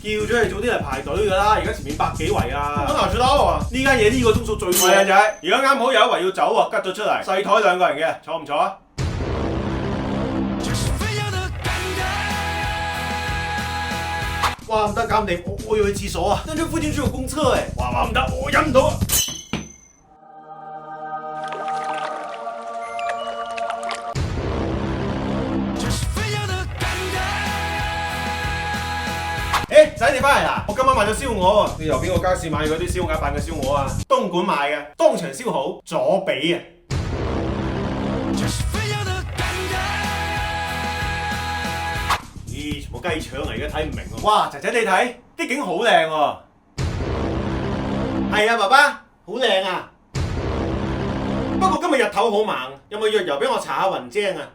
叫咗你早啲嚟排隊㗎啦，而家前面百幾圍啊！我哪知道啊？呢間嘢呢個鐘數最貴啊仔，而家啱好有一圍要走喎，吉咗出嚟，細台兩個人嘅，坐唔坐啊？哇，唔得，搞唔掂，我要去廁所啊！但這附近就有公廁誒，哇唔得，我忍唔到啊！仔你翻嚟啦！我今晚買咗燒鵝，你由邊個街市買嗰啲燒鴨版嘅燒鵝啊？東莞買嘅，當場燒好，左比啊！咦，全部雞腸嚟嘅，睇唔明喎！哇，仔仔你睇，啲景好靚喎！係啊，爸爸，好靚啊！不過今日日頭好猛，有冇藥油俾我搽下雲精啊？